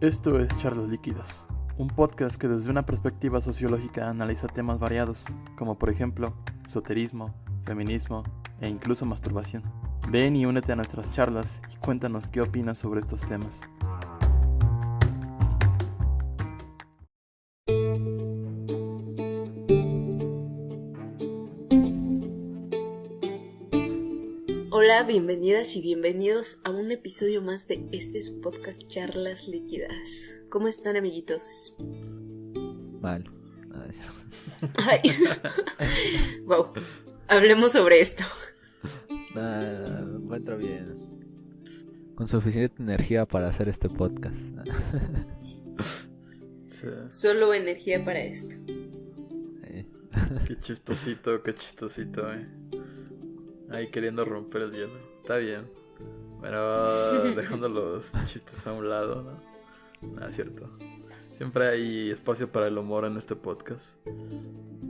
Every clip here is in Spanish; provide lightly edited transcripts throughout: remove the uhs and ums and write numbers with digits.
Esto es Charlas Líquidas, un podcast que desde una perspectiva sociológica analiza temas variados, como por ejemplo, esoterismo, feminismo e incluso masturbación. Ven y únete a nuestras charlas y cuéntanos qué opinas sobre estos temas. Hola, bienvenidas y bienvenidos a un episodio más de su podcast Charlas Líquidas. ¿Cómo están, amiguitos? Mal. Ay. Wow. Hablemos sobre esto. Me encuentro bien. Con suficiente energía para hacer este podcast. Sí. Solo energía para esto. Qué chistosito, Ahí queriendo romper el hielo. Está bien. Pero dejando los chistes a un lado, ¿no? Nada, es cierto. Siempre hay espacio para el humor en este podcast.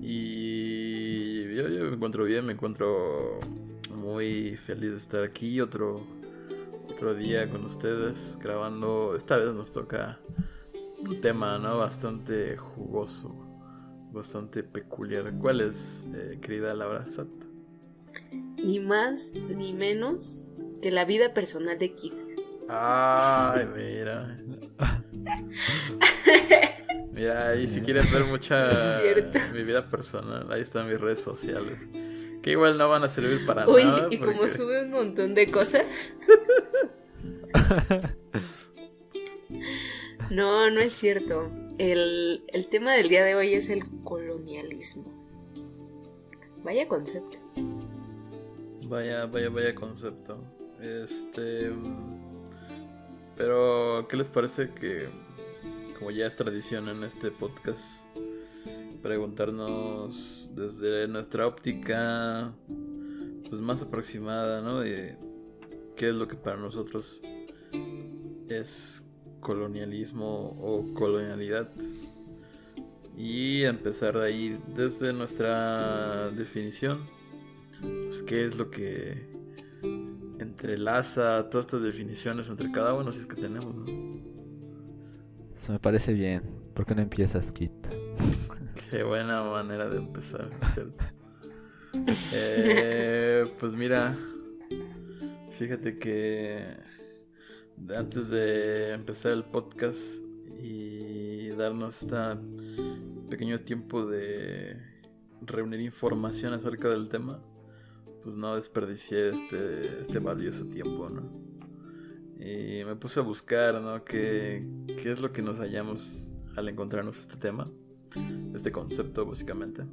Y yo me encuentro bien, me encuentro muy feliz de estar aquí otro día con ustedes grabando. Esta vez nos toca un tema, ¿no? Bastante jugoso, bastante peculiar. ¿Cuál es, querida Laura Sat? Ni más ni menos que la vida personal de Kid. Ay, mira. Mira, y si quieren ver mucha mi vida personal, ahí están mis redes sociales. Que igual no van a servir para Uy, nada. y porque... como sube un montón de cosas. No es cierto. El tema del día de hoy es el colonialismo. Vaya concepto. Vaya concepto. Pero, ¿qué les parece que, como ya es tradición en este podcast, preguntarnos desde nuestra óptica, pues más aproximada, ¿no? De qué es lo que para nosotros es colonialismo o colonialidad? Y empezar ahí desde nuestra definición. Pues qué es lo que entrelaza todas estas definiciones entre cada uno, si es que tenemos, ¿no? Eso me parece bien. ¿Por qué no empiezas, Kit? Qué buena manera de empezar, ¿cierto? Pues mira, fíjate que antes de empezar el podcast y darnos este pequeño tiempo de reunir información acerca del tema, pues no desperdicié este valioso tiempo, ¿no? Y me puse a buscar, ¿no? ¿Qué es lo que nos hallamos al encontrarnos este tema? Este concepto, básicamente.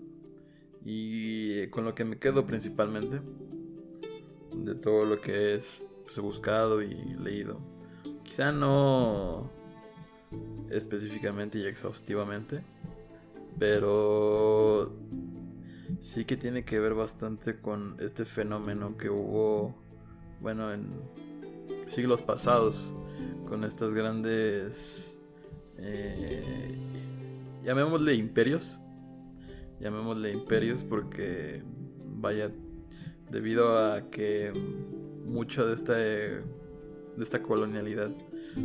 Y con lo que me quedo principalmente, de todo lo que he buscado y leído, quizá no específicamente y exhaustivamente, pero sí que tiene que ver bastante con este fenómeno que hubo, bueno, en siglos pasados, con estas grandes, llamémosle imperios porque, vaya, debido a que mucha de esta colonialidad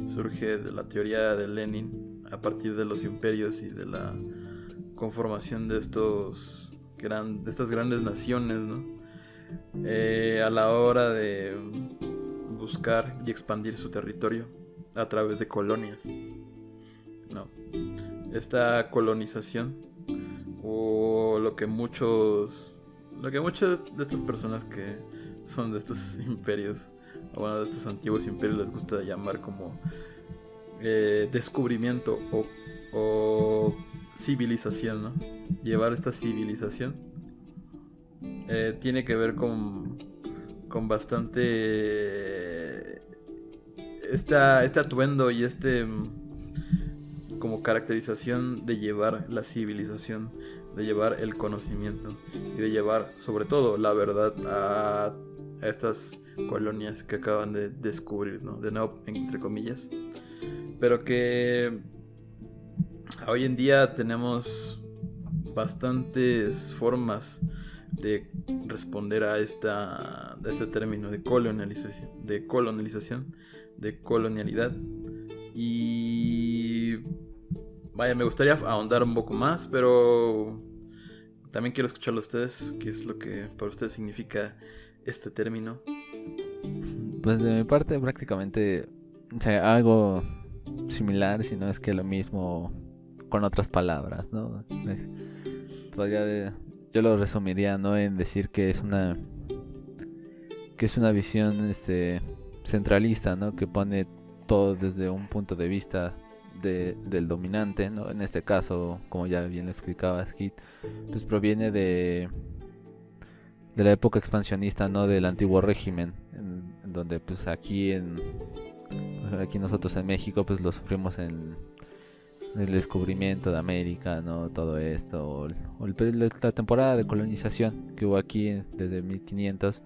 surge de la teoría de Lenin a partir de los imperios y de la conformación de estas grandes naciones, ¿no? A la hora de buscar y expandir su territorio a través de colonias, ¿no? Esta colonización, o lo que muchas de estas personas que son de estos imperios, o bueno, de estos antiguos imperios, les gusta llamar como descubrimiento o civilización, ¿no? Llevar esta civilización tiene que ver con bastante este atuendo y como caracterización de llevar la civilización, de llevar el conocimiento y de llevar sobre todo la verdad a estas colonias que acaban de descubrir, ¿no? De nuevo, entre comillas, pero que hoy en día tenemos bastantes formas de responder a este término de colonialización, de colonialidad, y vaya, me gustaría ahondar un poco más, pero también quiero escucharlo a ustedes. ¿Qué es lo que para ustedes significa este término? Pues de mi parte prácticamente, o sea, algo similar, si no es que lo mismo con otras palabras, ¿no? Yo lo resumiría, ¿no? En decir que es una visión centralista, ¿no? Que pone todo desde un punto de vista del dominante, ¿no? En este caso, como ya bien lo explicabas, Kit, pues proviene de la época expansionista, ¿no? Del antiguo régimen, en donde pues aquí nosotros en México pues lo sufrimos en el descubrimiento de América, ¿no? Todo esto, o la temporada de colonización que hubo aquí desde 1500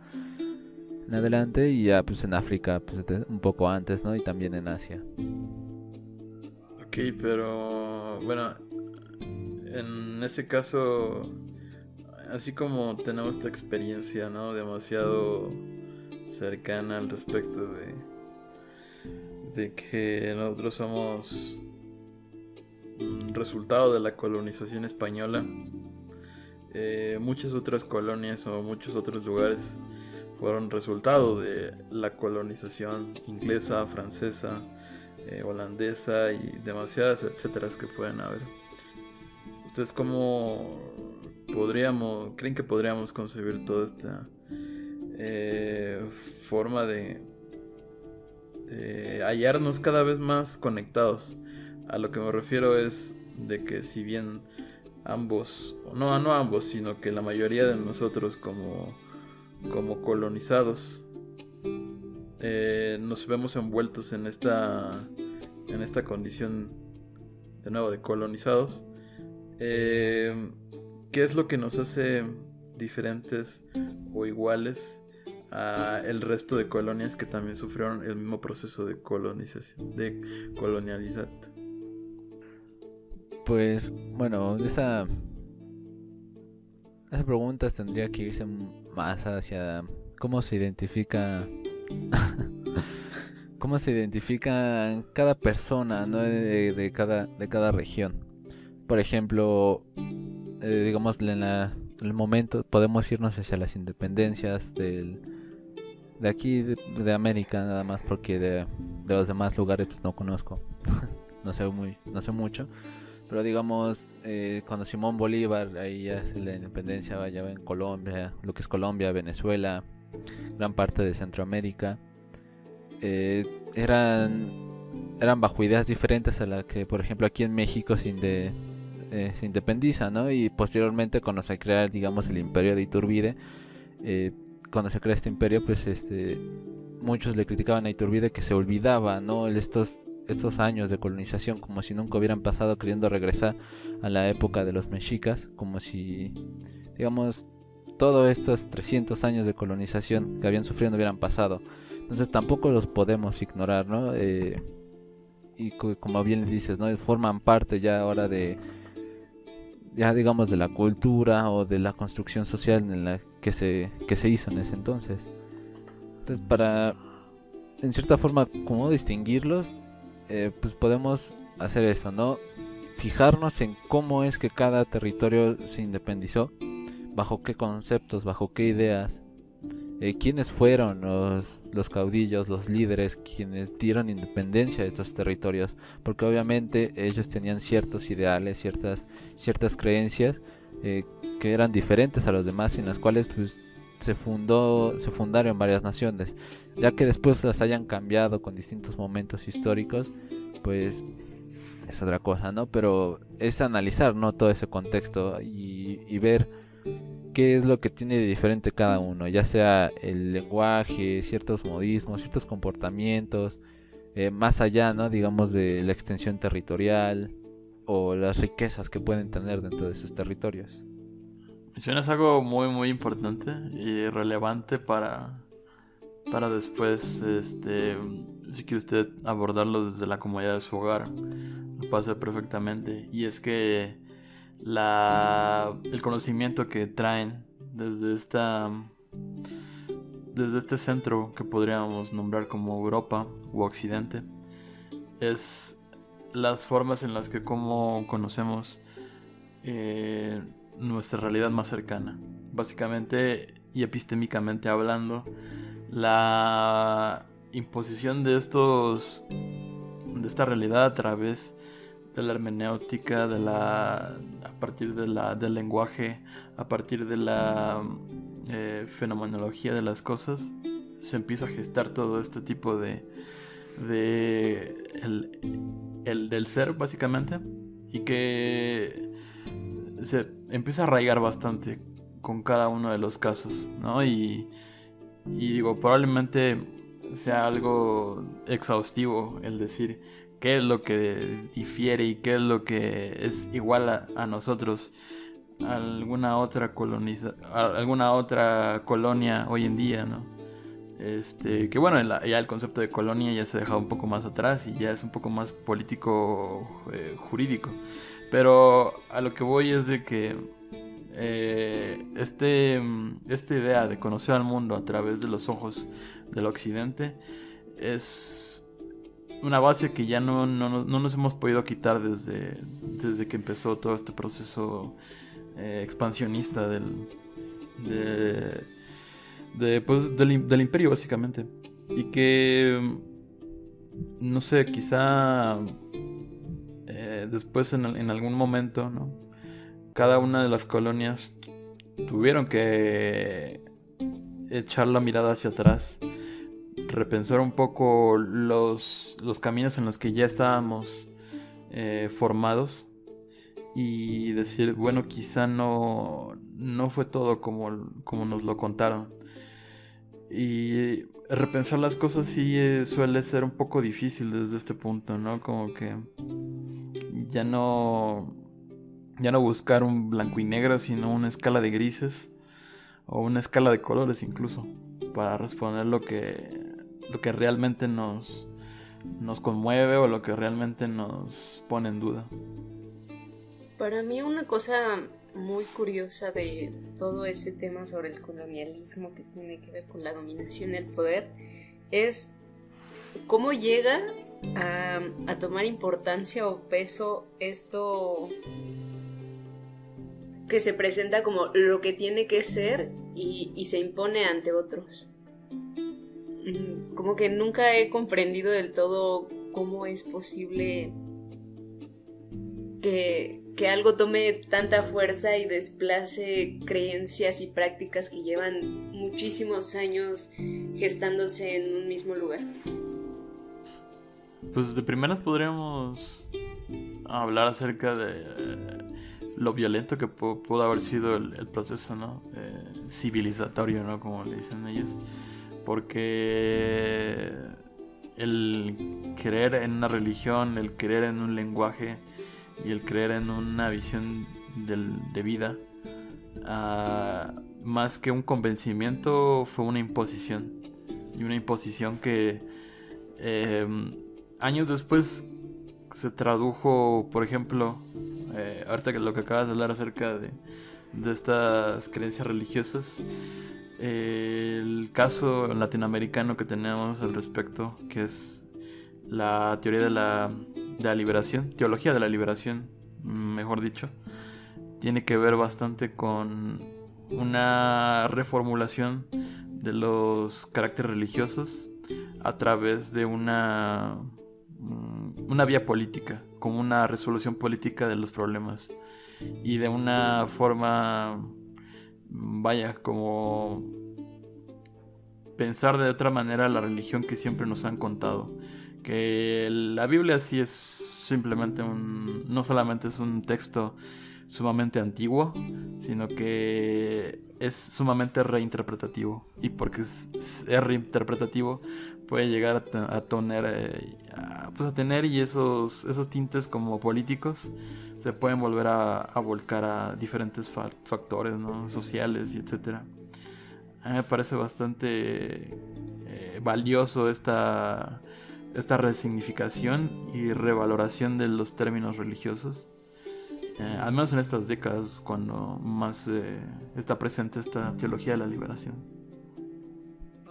en adelante, y ya pues en África pues un poco antes, ¿no? Y también en Asia. Ok, pero bueno, en ese caso, así como tenemos esta experiencia, ¿no? Demasiado cercana al respecto de que nosotros somos un resultado de la colonización española. Muchas otras colonias o muchos otros lugares fueron resultado de la colonización inglesa, francesa, holandesa y demasiadas etcéteras que pueden haber. Entonces, ¿cómo creen que podríamos concebir toda esta forma de hallarnos cada vez más conectados? A lo que me refiero es de que si bien ambos, no ambos, sino que la mayoría de nosotros como colonizados nos vemos envueltos en esta condición de nuevo de colonizados, ¿qué es lo que nos hace diferentes o iguales a el resto de colonias que también sufrieron el mismo proceso de colonización, de colonialidad? Pues bueno, esa pregunta tendría que irse más hacia cómo se identifica cómo se identifica cada persona, ¿no? de cada región. Por ejemplo, digamos en el momento podemos irnos hacia las independencias de aquí de América, nada más, porque de los demás lugares pues no conozco. no sé mucho. Pero digamos, cuando Simón Bolívar, ahí hace la independencia, vaya en Colombia, lo que es Colombia, Venezuela, gran parte de Centroamérica, eran bajo ideas diferentes a la que, por ejemplo, aquí en México se independiza, ¿no? Y posteriormente, cuando se crea, digamos, el imperio de Iturbide, cuando se crea este imperio, pues muchos le criticaban a Iturbide que se olvidaba, ¿no? Estos años de colonización, como si nunca hubieran pasado, queriendo regresar a la época de los mexicas, como si, digamos, todos estos 300 años de colonización que habían sufrido no hubieran pasado. Entonces tampoco los podemos ignorar, ¿no? Y como bien dices, ¿no? Forman parte ya ahora ya digamos de la cultura o de la construcción social en la que se hizo en ese entonces. Entonces, para en cierta forma como distinguirlos, pues podemos hacer esto, ¿no? Fijarnos en cómo es que cada territorio se independizó, bajo qué conceptos, bajo qué ideas, quiénes fueron los caudillos, los líderes quienes dieron independencia a estos territorios, porque obviamente ellos tenían ciertos ideales, ciertas creencias que eran diferentes a los demás, en las cuales pues se fundaron varias naciones. Ya que después las hayan cambiado con distintos momentos históricos, pues es otra cosa, ¿no? Pero es analizar, ¿no? Todo ese contexto y ver qué es lo que tiene de diferente cada uno, ya sea el lenguaje, ciertos modismos, ciertos comportamientos, más allá, ¿no? Digamos, de la extensión territorial o las riquezas que pueden tener dentro de sus territorios. Mencionas algo muy muy importante y relevante para después, si quiere usted abordarlo desde la comodidad de su hogar, lo puede hacer perfectamente. Y es que el conocimiento que traen desde este centro que podríamos nombrar como Europa u Occidente es las formas en las que como conocemos nuestra realidad más cercana. Básicamente y epistémicamente hablando, la imposición de esta realidad a través de la hermenéutica, a partir del lenguaje, a partir de la fenomenología de las cosas, se empieza a gestar todo este tipo del ser, básicamente, y que se empieza a arraigar bastante con cada uno de los casos, ¿no? Y digo, probablemente sea algo exhaustivo el decir qué es lo que difiere y qué es lo que es igual a nosotros, a alguna otra colonia hoy en día, ¿no? Que bueno, ya el concepto de colonia ya se ha dejado un poco más atrás y ya es un poco más político, jurídico. Pero a lo que voy es de que esta idea de conocer al mundo a través de los ojos del occidente es una base que ya no nos hemos podido quitar desde que empezó todo este proceso expansionista del imperio, básicamente. Y que, no sé, quizá después en algún momento, ¿no? Cada una de las colonias tuvieron que echar la mirada hacia atrás, repensar un poco los caminos en los que ya estábamos formados y decir, bueno, quizá no fue todo como nos lo contaron. Y repensar las cosas sí suele ser un poco difícil desde este punto, ¿no? Como que ya no buscar un blanco y negro, sino una escala de grises o una escala de colores incluso, para responder lo que realmente nos conmueve o lo que realmente nos pone en duda. Para mí una cosa muy curiosa de todo ese tema sobre el colonialismo que tiene que ver con la dominación del poder es cómo llega a tomar importancia o peso esto que se presenta como lo que tiene que ser y se impone ante otros. Como que nunca he comprendido del todo cómo es posible que algo tome tanta fuerza y desplace creencias y prácticas que llevan muchísimos años gestándose en un mismo lugar. Pues de primeras podríamos hablar acerca de lo violento que pudo haber sido el proceso, ¿no? Civilizatorio, ¿no? Como le dicen ellos. Porque el creer en una religión, el creer en un lenguaje y el creer en una visión de vida, más que un convencimiento, fue una imposición. Y una imposición que años después se tradujo, por ejemplo, ahorita que lo que acabas de hablar acerca de estas creencias religiosas, el caso latinoamericano que tenemos al respecto, que es la teoría de la liberación, teología de la liberación, mejor dicho, tiene que ver bastante con una reformulación de los caracteres religiosos a través de una vía política, como una resolución política de los problemas y de una forma, vaya, como pensar de otra manera la religión que siempre nos han contado, que la Biblia sí es simplemente no solamente es un texto sumamente antiguo, sino que es sumamente reinterpretativo, y porque es reinterpretativo puede llegar a tener y esos tintes como políticos se pueden volver a volcar a diferentes factores, ¿no? Sociales y etcétera. A mí me parece bastante valioso esta resignificación y revaloración de los términos religiosos, al menos en estas décadas, cuando más está presente esta teología de la liberación.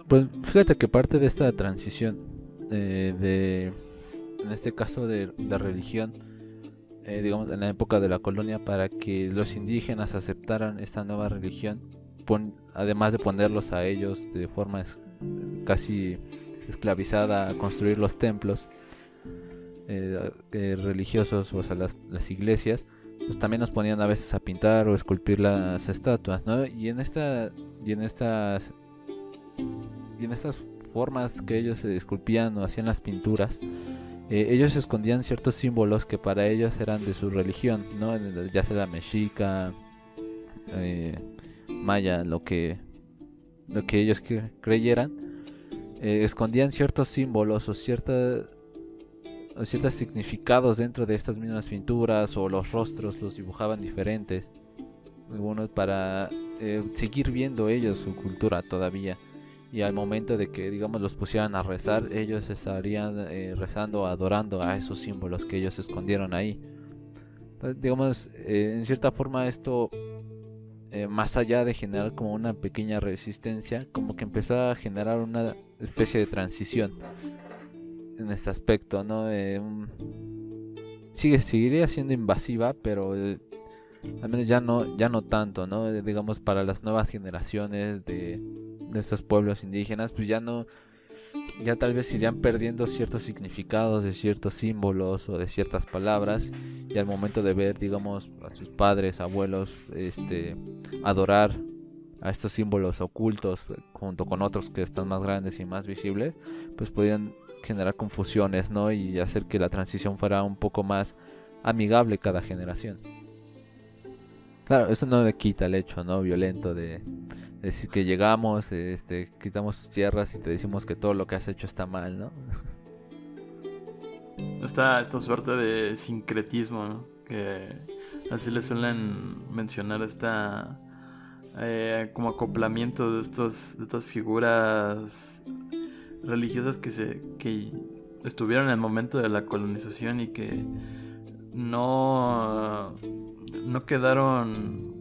Pues fíjate que parte de esta transición de en este caso de religión, digamos en la época de la colonia, para que los indígenas aceptaran esta nueva religión, además de ponerlos a ellos de forma casi esclavizada a construir los templos religiosos, o sea, las iglesias, pues también nos ponían a veces a pintar o esculpir las estatuas, ¿no? Y en estas formas que ellos esculpían o hacían las pinturas, ellos escondían ciertos símbolos que para ellos eran de su religión, ¿no? Ya sea mexica, maya, lo que ellos creyeran, escondían ciertos símbolos o ciertos significados dentro de estas mismas pinturas, o los rostros los dibujaban diferentes, algunos para seguir viendo ellos su cultura todavía, y al momento de que, digamos, los pusieran a rezar, ellos estarían rezando, adorando a esos símbolos que ellos escondieron ahí. Entonces, digamos, en cierta forma esto, más allá de generar como una pequeña resistencia, como que empezó a generar una especie de transición en este aspecto, ¿no? Seguiría siendo invasiva, pero al menos ya no tanto, ¿no? Digamos, para las nuevas generaciones de estos pueblos indígenas, pues ya tal vez irían perdiendo ciertos significados de ciertos símbolos o de ciertas palabras, y al momento de ver, digamos, a sus padres, abuelos, adorar a estos símbolos ocultos junto con otros que están más grandes y más visibles, pues podrían generar confusiones, ¿no? Y hacer que la transición fuera un poco más amigable cada generación. Claro, eso no le quita el hecho, ¿no?, violento de decir que llegamos, quitamos tus tierras y te decimos que todo lo que has hecho está mal, ¿no? Esta suerte de sincretismo, ¿no? Que así le suelen mencionar, como acoplamiento de estas figuras religiosas que estuvieron en el momento de la colonización y que no quedaron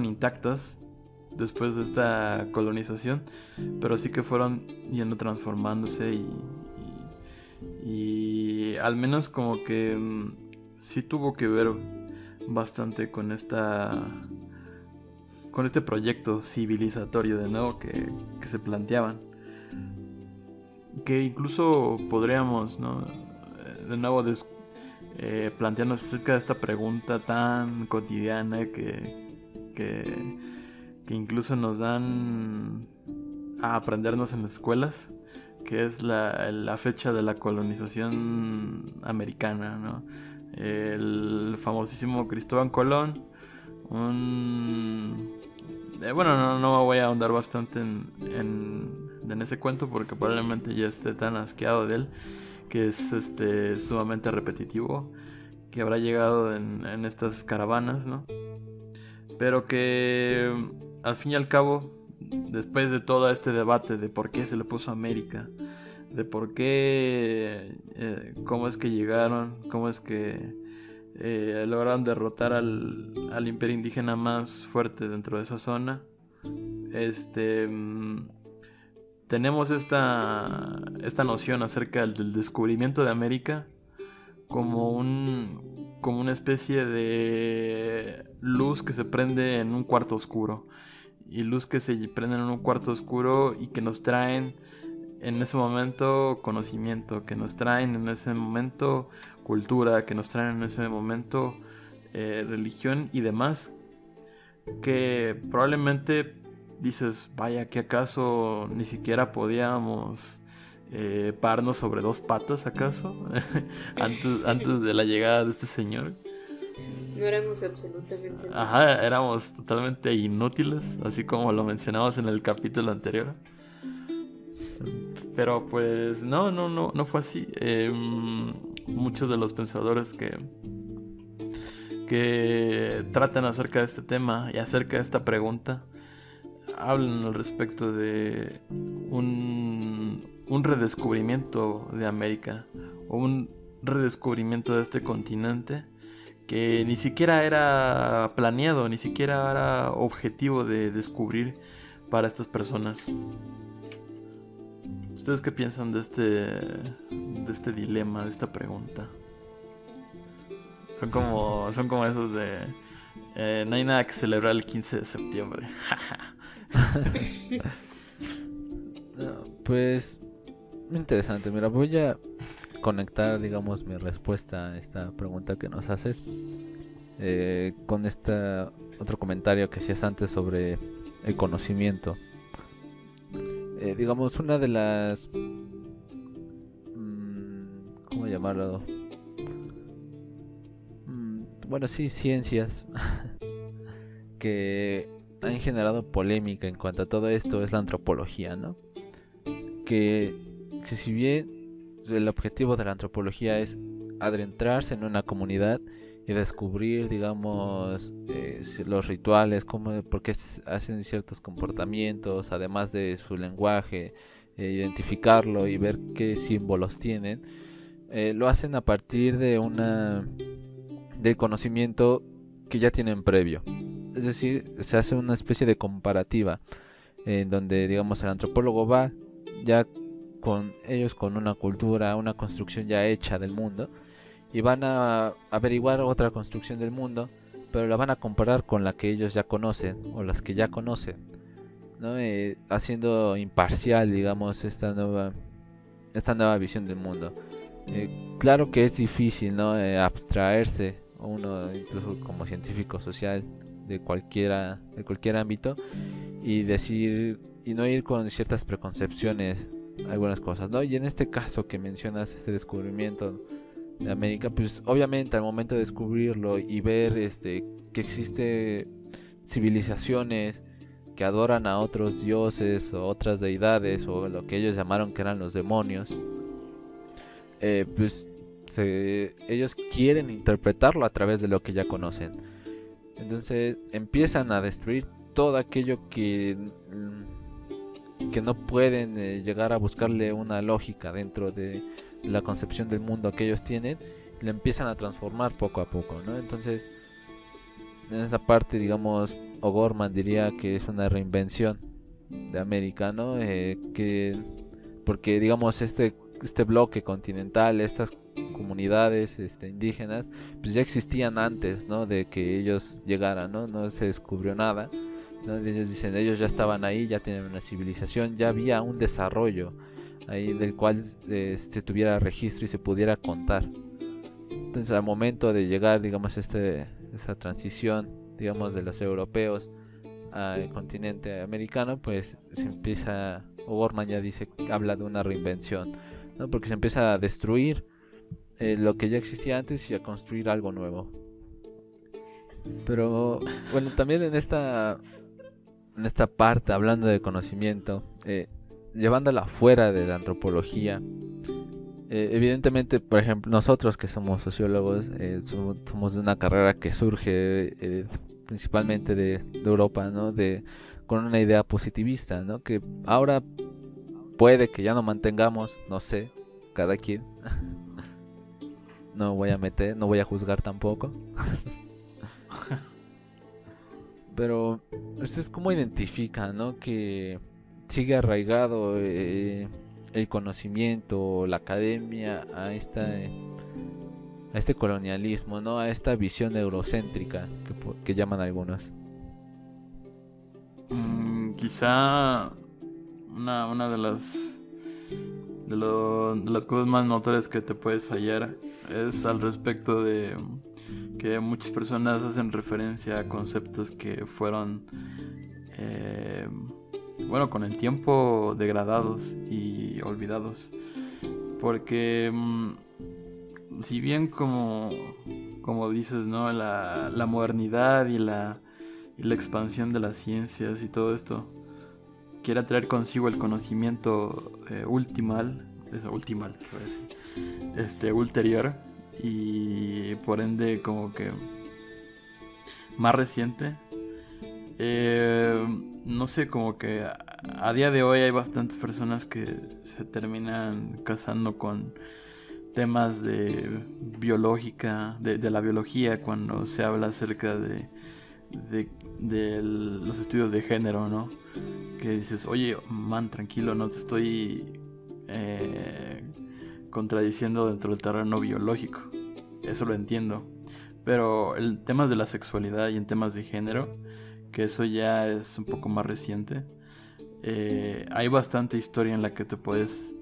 intactas después de esta colonización, pero sí que fueron yendo transformándose y al menos como que sí tuvo que ver bastante con este proyecto civilizatorio de nuevo que se planteaban, que incluso podríamos, ¿no?, de nuevo plantearnos acerca de esta pregunta tan cotidiana que incluso nos dan a aprendernos en las escuelas, que es la fecha de la colonización americana, ¿no? El famosísimo Cristóbal Colón, bueno, no voy a ahondar bastante en ese cuento porque probablemente ya esté tan asqueado de él, que es sumamente repetitivo, que habrá llegado en estas caravanas, ¿no? Pero que al fin y al cabo, después de todo este debate de por qué se le puso América, de por qué, cómo es que llegaron, cómo es que lograron derrotar al imperio indígena más fuerte dentro de esa zona, tenemos esta noción acerca del descubrimiento de América como una especie de luz que se prende en un cuarto oscuro, y luz que se prende en un cuarto oscuro y que nos traen en ese momento conocimiento, que nos traen en ese momento cultura, que nos traen en ese momento religión y demás, que probablemente dices, vaya, que acaso ni siquiera podíamos pararnos sobre dos patas, acaso, antes de la llegada de este señor. No éramos absolutamente nada. Ajá, éramos totalmente inútiles, así como lo mencionamos en el capítulo anterior. Pero pues no fue así. Muchos de los pensadores que tratan acerca de este tema y acerca de esta pregunta hablan al respecto de un redescubrimiento de América, o un redescubrimiento de este continente que ni siquiera era planeado, ni siquiera era objetivo de descubrir para estas personas. ¿Ustedes qué piensan de este dilema, de esta pregunta? Son como esos de no hay nada que celebrar el 15 de septiembre. Pues interesante. Mira, voy a conectar, digamos, mi respuesta a esta pregunta que nos haces con otro comentario que hacías antes sobre el conocimiento. Digamos, una de las ¿cómo llamarlo? Bueno, sí, ciencias que han generado polémica en cuanto a todo esto es la antropología, ¿no? Que si bien el objetivo de la antropología es adentrarse en una comunidad y descubrir, digamos, los rituales, por qué hacen ciertos comportamientos, además de su lenguaje, identificarlo y ver qué símbolos tienen, lo hacen a partir del conocimiento que ya tienen previo. Es decir, se hace una especie de comparativa en donde, digamos, el antropólogo va ya con una cultura, una construcción ya hecha del mundo, y van a averiguar otra construcción del mundo, pero la van a comparar con la que ellos ya conocen o las que ya conocen, ¿no? Haciendo imparcial, digamos, esta nueva visión del mundo. Claro que es difícil, ¿no? Abstraerse uno, incluso como científico social, de cualquier ámbito, y decir y no ir con ciertas preconcepciones algunas cosas, ¿no? Y en este caso que mencionas, este descubrimiento de América, pues obviamente al momento de descubrirlo y ver que existe civilizaciones que adoran a otros dioses o otras deidades o lo que ellos llamaron que eran los demonios, pues ellos quieren interpretarlo a través de lo que ya conocen. Entonces empiezan a destruir todo aquello que no pueden llegar a buscarle una lógica dentro de la concepción del mundo que ellos tienen, y la empiezan a transformar poco a poco, ¿no? Entonces, en esa parte, digamos, O'Gorman diría que es una reinvención de América, ¿no? Porque, digamos, este bloque continental, estas comunidades indígenas, pues ya existían antes, ¿no? De que ellos llegaran, ¿no? No se descubrió nada, ¿no? Ellos dicen, ellos ya estaban ahí, ya tenían una civilización, ya había un desarrollo ahí del cual se tuviera registro y se pudiera contar. Entonces, al momento de llegar, digamos, esa transición, digamos, de los europeos al continente americano, pues se empieza, O'Gorman ya habla de una reinvención, ¿no? Porque se empieza a destruir lo que ya existía antes y a construir algo nuevo. Pero bueno, también en esta parte, hablando de conocimiento, llevándola fuera de la antropología, evidentemente, por ejemplo, nosotros que somos sociólogos, somos de una carrera que surge principalmente de Europa, ¿no? Con una idea positivista, ¿no? Que ahora puede que ya no mantengamos, no sé, cada quien. No voy a juzgar tampoco. Pero ustedes cómo identifican, ¿no? Que sigue arraigado el conocimiento, la academia a este colonialismo, ¿no? A esta visión eurocéntrica que llaman algunos. Quizá una de las cosas más notorias que te puedes hallar es al respecto de que muchas personas hacen referencia a conceptos que fueron con el tiempo degradados y olvidados, porque si bien como dices, ¿no? La modernidad y la expansión de las ciencias y todo esto quiere traer consigo el conocimiento ulterior, y por ende como que más reciente. No sé, como que a día de hoy hay bastantes personas que se terminan casando con temas de biológica, de la biología, cuando se habla acerca de los estudios de género, ¿no? Que dices, oye, man, tranquilo, no te estoy contradiciendo dentro del terreno biológico. Eso lo entiendo. Pero el temas de la sexualidad y en temas de género, que eso ya es un poco más reciente, hay bastante historia en la que te puedes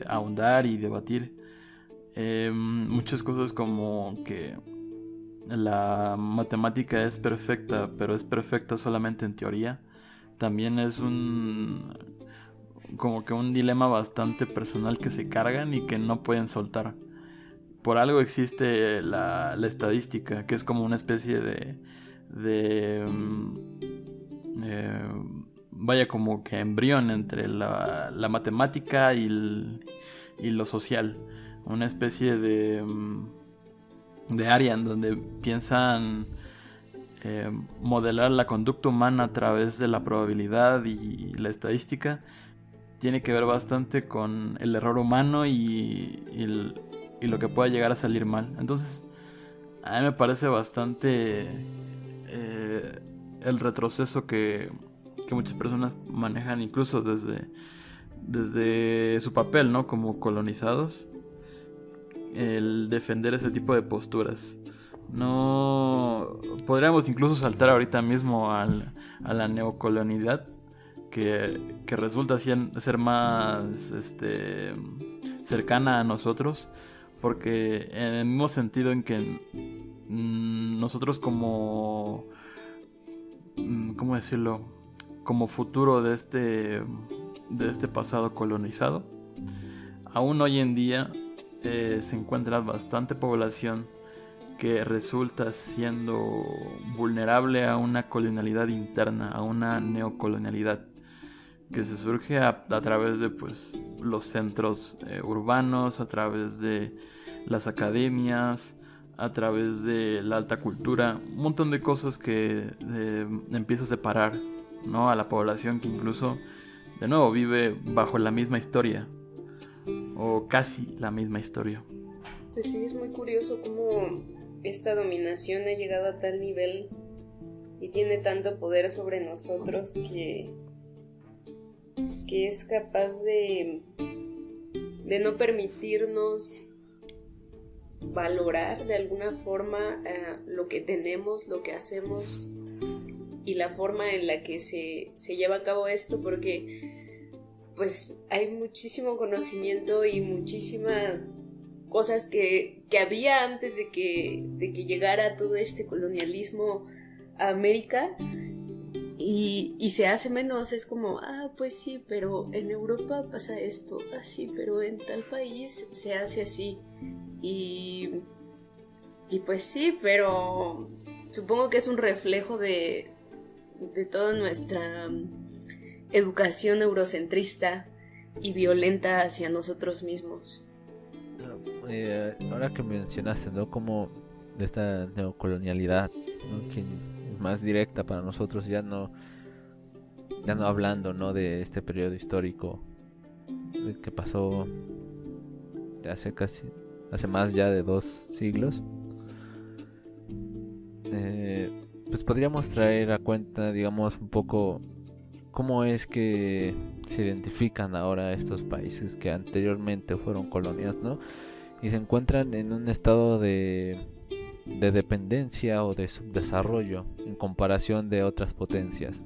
ahondar y debatir. Muchas cosas como que la matemática es perfecta, pero es perfecta solamente en teoría. También es como que un dilema bastante personal que se cargan y que no pueden soltar. Por algo existe la estadística, que es como una especie de vaya, como que embrión entre la matemática y lo social. Una especie de área en donde piensan modelar la conducta humana a través de la probabilidad y la estadística. Tiene que ver bastante con el error humano y lo que pueda llegar a salir mal. Entonces, a mí me parece bastante el retroceso que muchas personas manejan, incluso desde su papel, ¿no? Como colonizados, el defender ese tipo de posturas. No podríamos incluso saltar ahorita mismo a la neocolonialidad, que resulta ser más cercana a nosotros, porque en el mismo sentido en que nosotros como ¿cómo decirlo? Como futuro de este pasado colonizado, aún hoy en día se encuentra bastante población que resulta siendo vulnerable a una colonialidad interna, a una neocolonialidad que se surge a través de pues los centros urbanos, a través de las academias, a través de la alta cultura, un montón de cosas que empieza a separar, ¿no?, a la población, que incluso de nuevo vive bajo la misma historia o casi la misma historia. Pues sí, es muy curioso cómo esta dominación ha llegado a tal nivel y tiene tanto poder sobre nosotros que es capaz de no permitirnos valorar de alguna forma lo que tenemos, lo que hacemos y la forma en la que se lleva a cabo esto, porque pues hay muchísimo conocimiento y muchísimas cosas que había antes de que llegara todo este colonialismo a América, y se hace menos. Es como, pues sí, pero en Europa pasa esto, sí, pero en tal país se hace así, y pues sí, pero supongo que es un reflejo de toda nuestra educación eurocentrista y violenta hacia nosotros mismos. Ahora que mencionaste, ¿no?, como de esta neocolonialidad, ¿no?, que es más directa para nosotros, ya no hablando, ¿no?, de este periodo histórico que pasó hace más ya de 2 siglos, pues podríamos traer a cuenta, digamos, un poco cómo es que se identifican ahora estos países que anteriormente fueron colonias, ¿no?, y se encuentran en un estado de dependencia o de subdesarrollo en comparación de otras potencias,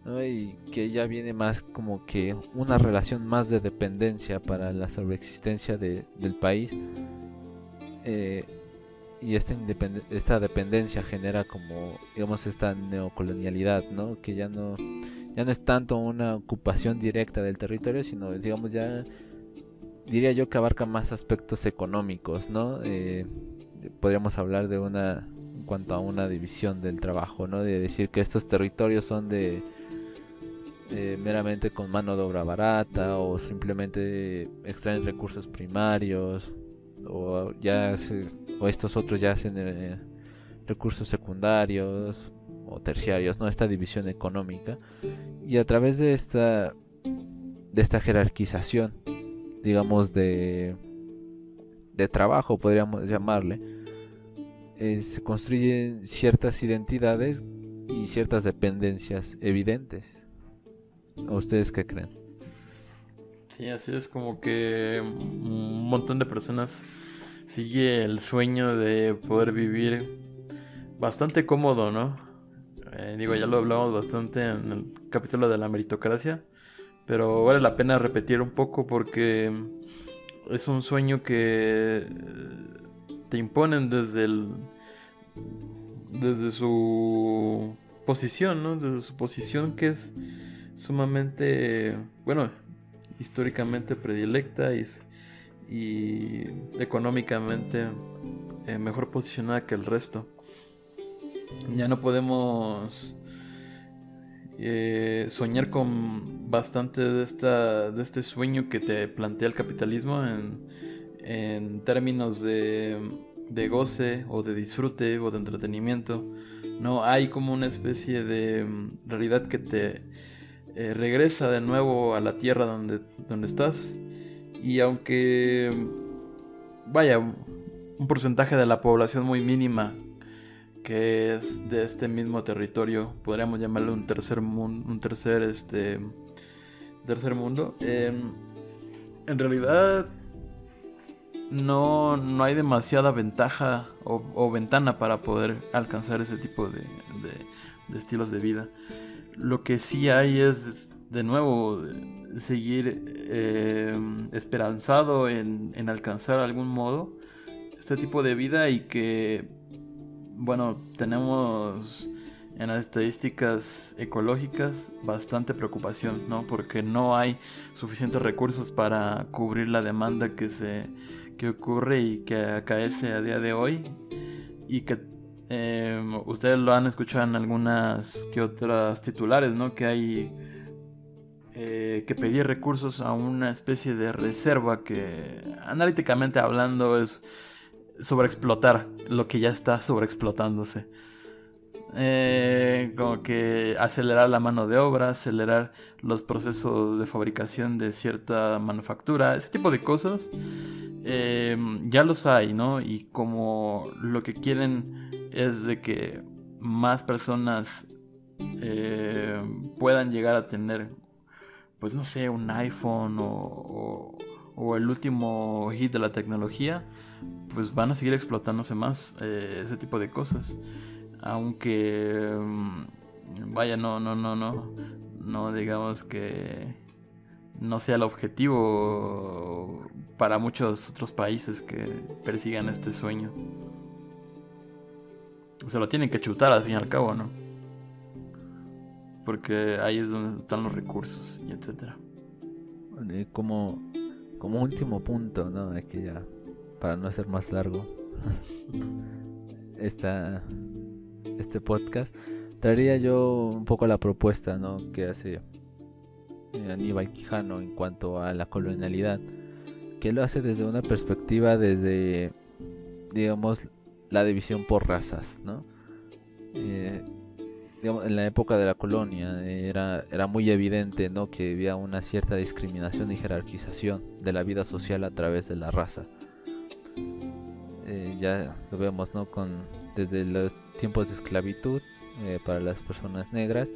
¿no?, y que ya viene más como que una relación más de dependencia para la sobreexistencia del país, y esta dependencia genera como, digamos, esta neocolonialidad, ¿no?, que ya no es tanto una ocupación directa del territorio, sino, digamos, ya diría yo que abarca más aspectos económicos, ¿no? Podríamos hablar en cuanto a una división del trabajo, ¿no?, de decir que estos territorios son de meramente con mano de obra barata, o simplemente extraen recursos primarios, o estos otros ya hacen recursos secundarios o terciarios, ¿no?, esta división económica. Y a través de esta jerarquización, digamos, de trabajo, podríamos llamarle, se construyen ciertas identidades y ciertas dependencias evidentes. ¿O ustedes qué creen? Sí, así es, como que un montón de personas sigue el sueño de poder vivir bastante cómodo, ¿no? Digo, ya lo hablamos bastante en el capítulo de la meritocracia, pero vale la pena repetir un poco porque es un sueño que te imponen desde su posición, ¿no? Desde su posición, que es sumamente, bueno, históricamente predilecta y económicamente mejor posicionada que el resto. Ya no podemos soñar con bastante de este sueño que te plantea el capitalismo en términos de goce o de disfrute o de entretenimiento. No hay como una especie de realidad que te regresa de nuevo a la tierra donde estás. Y aunque vaya, un porcentaje de la población muy mínima que es de este mismo territorio, podríamos llamarlo un tercer mundo, tercer mundo. En realidad no hay demasiada ventaja o ventana para poder alcanzar ese tipo de estilos de vida. Lo que sí hay es, de nuevo, seguir esperanzado en alcanzar algún modo este tipo de vida, y que, bueno, tenemos en las estadísticas ecológicas bastante preocupación, ¿no? Porque no hay suficientes recursos para cubrir la demanda que ocurre y que acaece a día de hoy, y que ustedes lo han escuchado en algunas que otras titulares, ¿no? Que hay que pedir recursos a una especie de reserva que, analíticamente hablando, es sobreexplotar lo que ya está sobreexplotándose. Como que acelerar la mano de obra, acelerar los procesos de fabricación de cierta manufactura, ese tipo de cosas. Ya los hay, ¿no? Y como lo que quieren es de que más personas puedan llegar a tener, pues no sé, un iPhone o el último hit de la tecnología, pues van a seguir explotándose más ese tipo de cosas. Aunque vaya, no digamos que no sea el objetivo para muchos otros países que persigan este sueño. Se lo tienen que chutar al fin y al cabo, ¿no? Porque ahí es donde están los recursos y etcétera. Como último punto, ¿no? Es que ya, para no hacer más largo este podcast, traería yo un poco la propuesta, ¿no?, que hace Aníbal Quijano en cuanto a la colonialidad, que lo hace desde una perspectiva, desde, digamos, la división por razas, ¿no? Digamos, en la época de la colonia era muy evidente, ¿no?, que había una cierta discriminación y jerarquización de la vida social a través de la raza. Ya lo vemos, ¿no?, desde los tiempos de esclavitud para las personas negras,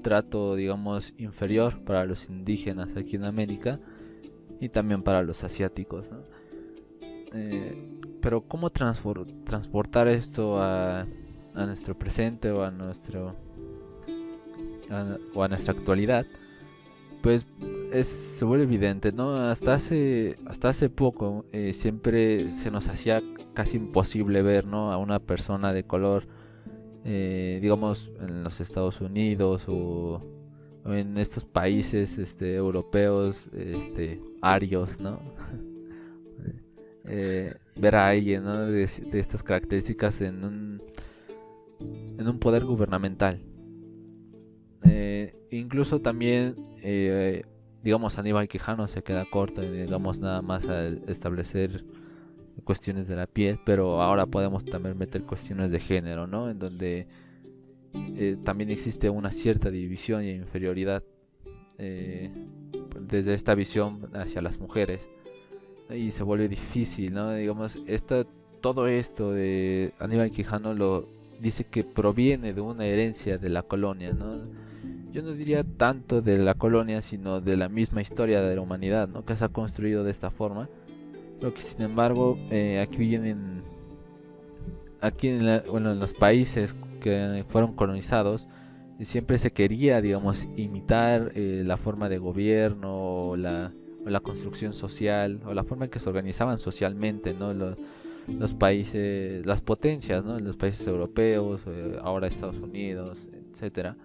trato, digamos, inferior para los indígenas aquí en América y también para los asiáticos, ¿no? Pero ¿cómo transportar esto a nuestro presente o a nuestra actualidad? Pues se vuelve evidente, ¿no? Hasta hace poco siempre se nos hacía casi imposible ver, ¿no?, a una persona de color, digamos, en los Estados Unidos o en estos países europeos, arios, ¿no? Ver a alguien, ¿no?, de estas características en un poder gubernamental. Incluso también, digamos, Aníbal Quijano se queda corto, digamos, nada más a establecer cuestiones de la piel, pero ahora podemos también meter cuestiones de género, ¿no?, en donde también existe una cierta división y inferioridad desde esta visión hacia las mujeres, y se vuelve difícil, ¿no? Digamos, todo esto de Aníbal Quijano lo dice que proviene de una herencia de la colonia, ¿no? yo no diría tanto de la colonia, sino de la misma historia de la humanidad, ¿no? Que se ha construido de esta forma. Pero que sin embargo, aquí en los países que fueron colonizados, siempre se quería, digamos, imitar la forma de gobierno o la construcción social o la forma en que se organizaban socialmente, ¿no? Los países, las potencias, ¿no? Los países europeos, ahora Estados Unidos, etcétera.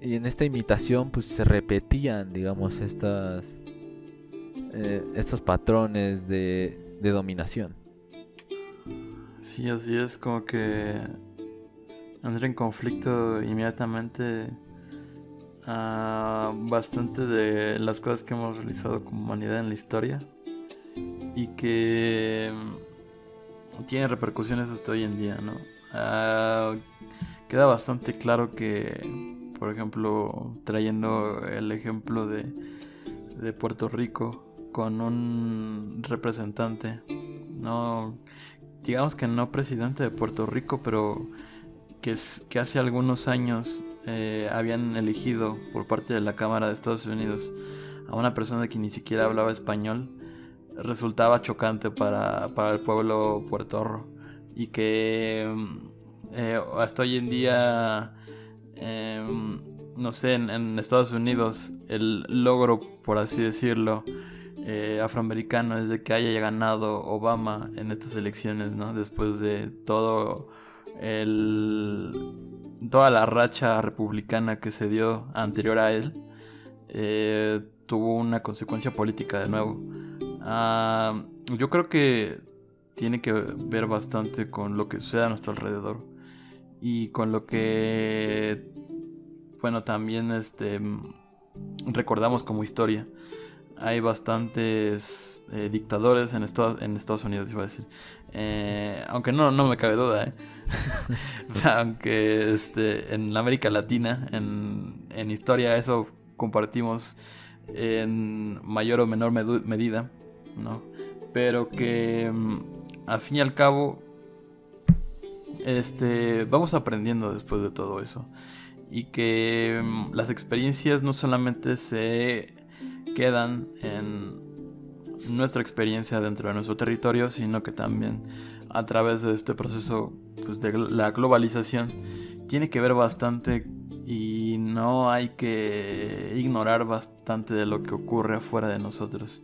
Y en esta imitación, pues se repetían, digamos, estos patrones de dominación. Sí, así es, como que entra en conflicto inmediatamente bastante de las cosas que hemos realizado como humanidad en la historia y que tiene repercusiones hasta hoy en día, ¿no? Queda bastante claro que, por ejemplo, trayendo el ejemplo de Puerto Rico con un representante, no, digamos que no presidente de Puerto Rico, pero que hace algunos años habían elegido por parte de la Cámara de Estados Unidos a una persona que ni siquiera hablaba español, resultaba chocante para el pueblo puertorro, y que hasta hoy en día, no sé, en Estados Unidos el logro, por así decirlo, afroamericano es de que haya ganado Obama en estas elecciones, ¿no? Después de toda la racha republicana que se dio anterior a él, tuvo una consecuencia política de nuevo. Yo creo que tiene que ver bastante con lo que sucede a nuestro alrededor y con lo que, bueno, también recordamos como historia. Hay bastantes dictadores en Estados Unidos, iba a decir. Aunque no me cabe duda, aunque en la América Latina, en historia, eso compartimos en mayor o menor medida, ¿no? Pero que al fin y al cabo vamos aprendiendo después de todo eso, y que las experiencias no solamente se quedan en nuestra experiencia dentro de nuestro territorio, sino que también a través de este proceso, pues, de la globalización, tiene que ver bastante, y no hay que ignorar bastante de lo que ocurre afuera de nosotros.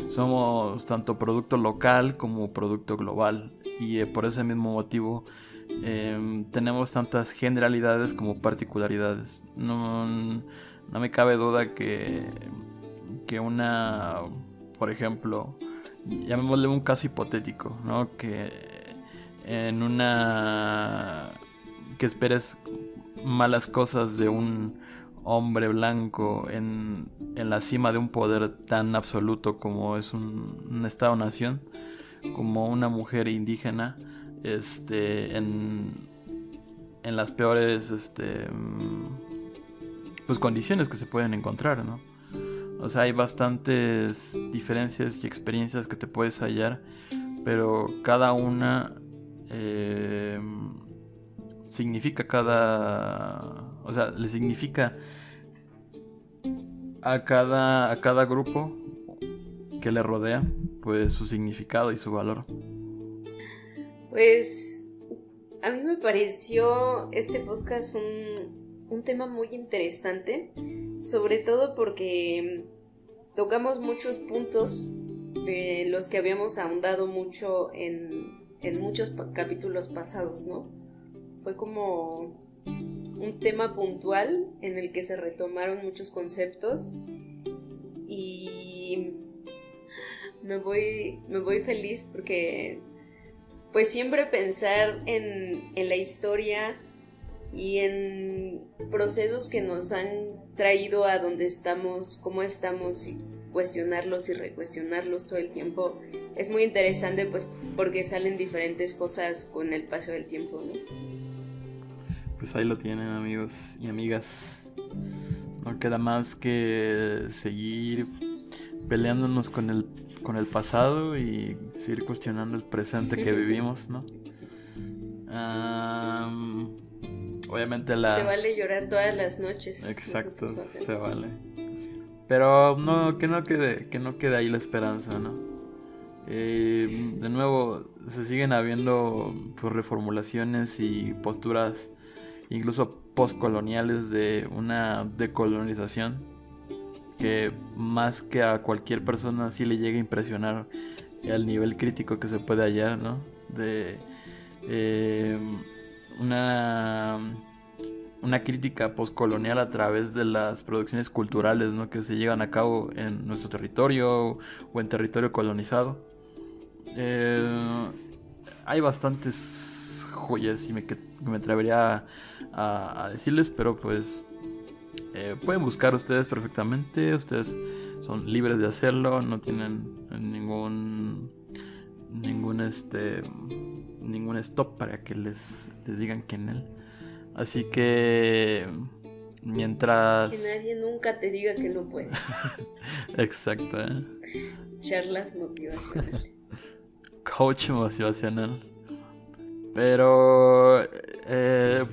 Somos tanto producto local como producto global, y por ese mismo motivo tenemos tantas generalidades como particularidades. No me cabe duda que por ejemplo, llamémosle un caso hipotético, ¿no? Que que esperes malas cosas de un hombre blanco en la cima de un poder tan absoluto como es un Estado-nación, como una mujer indígena, en las peores pues condiciones que se pueden encontrar, ¿no? O sea, hay bastantes diferencias y experiencias que te puedes hallar, pero cada una significa o sea, le significa a cada grupo que le rodea, pues, su significado y su valor. Pues a mí me pareció este podcast un tema muy interesante, sobre todo porque tocamos muchos puntos los que habíamos ahondado mucho en muchos capítulos pasados, ¿no? Fue como un tema puntual en el que se retomaron muchos conceptos, y me voy feliz porque pues siempre pensar en la historia y en procesos que nos han traído a donde estamos, cómo estamos, y cuestionarlos y recuestionarlos todo el tiempo es muy interesante, pues porque salen diferentes cosas con el paso del tiempo, ¿no? Pues ahí lo tienen, amigos y amigas. No queda más que seguir peleándonos con el pasado y seguir cuestionando el presente que vivimos, ¿no? Obviamente Se vale llorar todas las noches. Exacto, se vale. Pero no, que no quede ahí la esperanza, ¿no? De nuevo, se siguen habiendo pues, reformulaciones y posturas incluso postcoloniales de una decolonización que más que a cualquier persona sí le llega a impresionar el nivel crítico que se puede hallar, ¿no? De una crítica postcolonial a través de las producciones culturales, ¿no? Que se llevan a cabo en nuestro territorio o en territorio colonizado. Hay bastantes joyas y me atrevería a decirles, pero pues pueden buscar ustedes perfectamente. Ustedes son libres de hacerlo, no tienen ningún stop para que les digan que en él. Así que mientras... Que nadie nunca te diga que no puedes. Exacto, Charlas motivacionales. Coach motivacional. Pero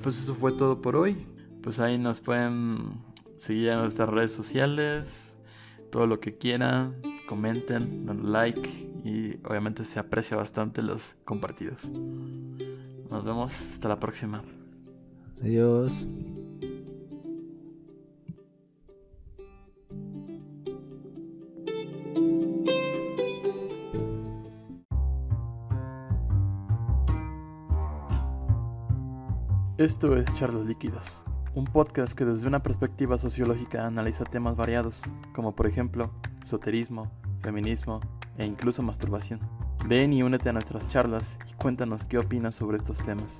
pues eso fue todo por hoy. Pues ahí nos pueden seguir en nuestras redes sociales, todo lo que quieran, comenten, den like y obviamente se aprecia bastante los compartidos. Nos vemos, hasta la próxima. Adiós. Esto es Charlos Líquidos, un podcast que desde una perspectiva sociológica analiza temas variados, como por ejemplo, esoterismo, feminismo e incluso masturbación. Ven y únete a nuestras charlas y cuéntanos qué opinas sobre estos temas.